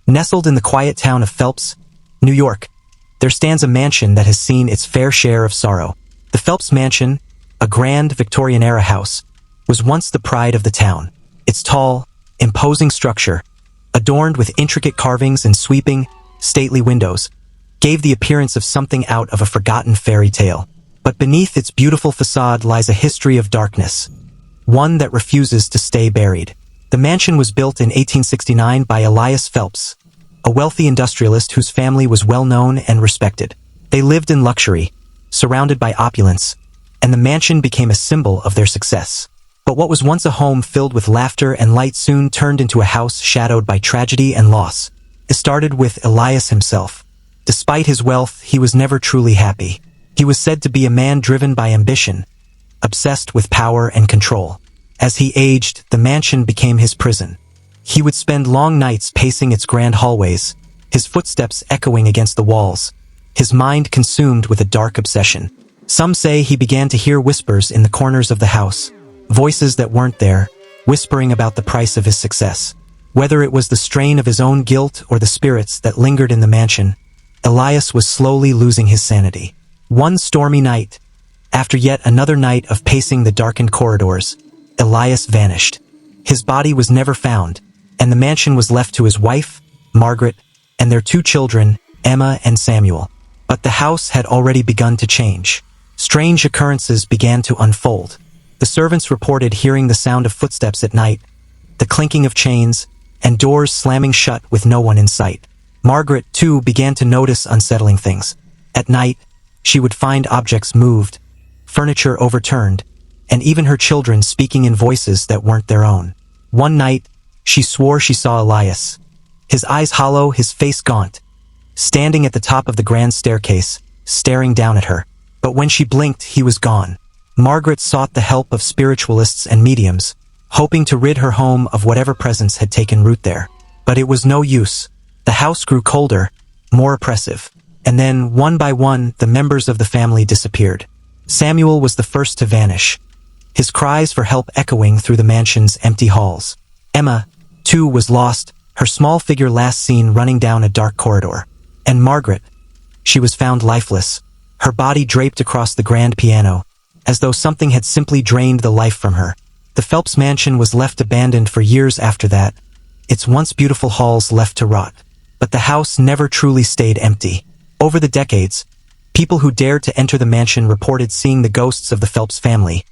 Nestled in the quiet town of Phelps, New York, there stands a mansion that has seen its fair share of sorrow. The Phelps Mansion, a grand Victorian-era house, was once the pride of the town. Its tall, imposing structure, adorned with intricate carvings and sweeping, stately windows, gave the appearance of something out of a forgotten fairy tale. But beneath its beautiful facade lies a history of darkness, one that refuses to stay buried. The mansion was built in 1869 by Elias Phelps, a wealthy industrialist whose family was well known and respected. They lived in luxury, surrounded by opulence, and the mansion became a symbol of their success. But what was once a home filled with laughter and light soon turned into a house shadowed by tragedy and loss. It started with Elias himself. Despite his wealth, he was never truly happy. He was said to be a man driven by ambition, obsessed with power and control. As he aged, the mansion became his prison. He would spend long nights pacing its grand hallways, his footsteps echoing against the walls, his mind consumed with a dark obsession. Some say he began to hear whispers in the corners of the house, voices that weren't there, whispering about the price of his success. Whether it was the strain of his own guilt or the spirits that lingered in the mansion, Elias was slowly losing his sanity. One stormy night, after yet another night of pacing the darkened corridors, Elias vanished. His body was never found, and the mansion was left to his wife, Margaret, and their two children, Emma and Samuel. But the house had already begun to change. Strange occurrences began to unfold. The servants reported hearing the sound of footsteps at night, the clinking of chains, and doors slamming shut with no one in sight. Margaret, too, began to notice unsettling things. At night, she would find objects moved, furniture overturned, and even her children speaking in voices that weren't their own. One night, she swore she saw Elias, his eyes hollow, his face gaunt, standing at the top of the grand staircase, staring down at her. But when she blinked, he was gone. Margaret sought the help of spiritualists and mediums, hoping to rid her home of whatever presence had taken root there. But it was no use. The house grew colder, more oppressive, and then, one by one, the members of the family disappeared. Samuel was the first to vanish, his cries for help echoing through the mansion's empty halls. Emma, too, was lost, her small figure last seen running down a dark corridor. And Margaret, she was found lifeless, her body draped across the grand piano, as though something had simply drained the life from her. The Phelps mansion was left abandoned for years after that, its once beautiful halls left to rot. But the house never truly stayed empty. Over the decades, people who dared to enter the mansion reported seeing the ghosts of the Phelps family,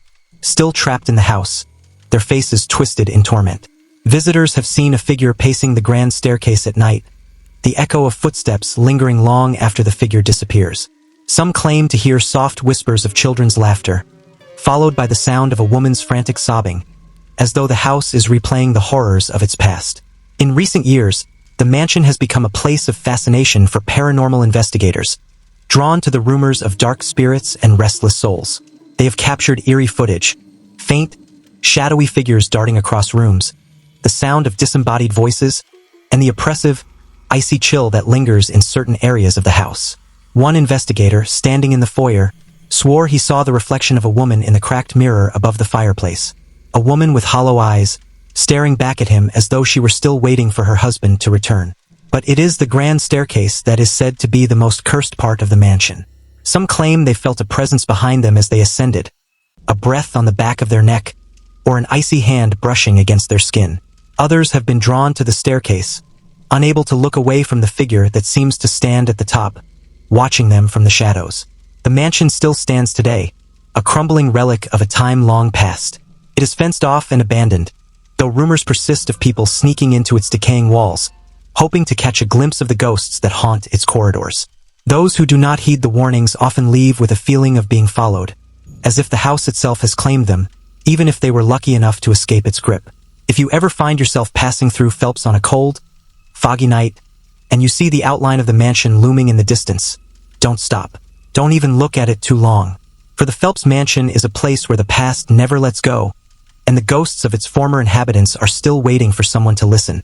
still trapped in the house, their faces twisted in torment. Visitors have seen a figure pacing the grand staircase at night, the echo of footsteps lingering long after the figure disappears. Some claim to hear soft whispers of children's laughter, followed by the sound of a woman's frantic sobbing, as though the house is replaying the horrors of its past. In recent years, the mansion has become a place of fascination for paranormal investigators, drawn to the rumors of dark spirits and restless souls. They have captured eerie footage, faint, shadowy figures darting across rooms, the sound of disembodied voices, and the oppressive, icy chill that lingers in certain areas of the house. One investigator, standing in the foyer, swore he saw the reflection of a woman in the cracked mirror above the fireplace. A woman with hollow eyes, staring back at him as though she were still waiting for her husband to return. But it is the grand staircase that is said to be the most cursed part of the mansion. Some claim they felt a presence behind them as they ascended, a breath on the back of their neck, or an icy hand brushing against their skin. Others have been drawn to the staircase, unable to look away from the figure that seems to stand at the top, watching them from the shadows. The mansion still stands today, a crumbling relic of a time long past. It is fenced off and abandoned, though rumors persist of people sneaking into its decaying walls, hoping to catch a glimpse of the ghosts that haunt its corridors. Those who do not heed the warnings often leave with a feeling of being followed, as if the house itself has claimed them, even if they were lucky enough to escape its grip. If you ever find yourself passing through Phelps on a cold, foggy night, and you see the outline of the mansion looming in the distance, don't stop. Don't even look at it too long. For the Phelps mansion is a place where the past never lets go, and the ghosts of its former inhabitants are still waiting for someone to listen,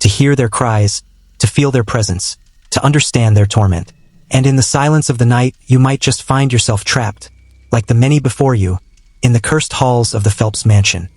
to hear their cries, to feel their presence, to understand their torment. And in the silence of the night, you might just find yourself trapped, like the many before you, in the cursed halls of the Phelps mansion.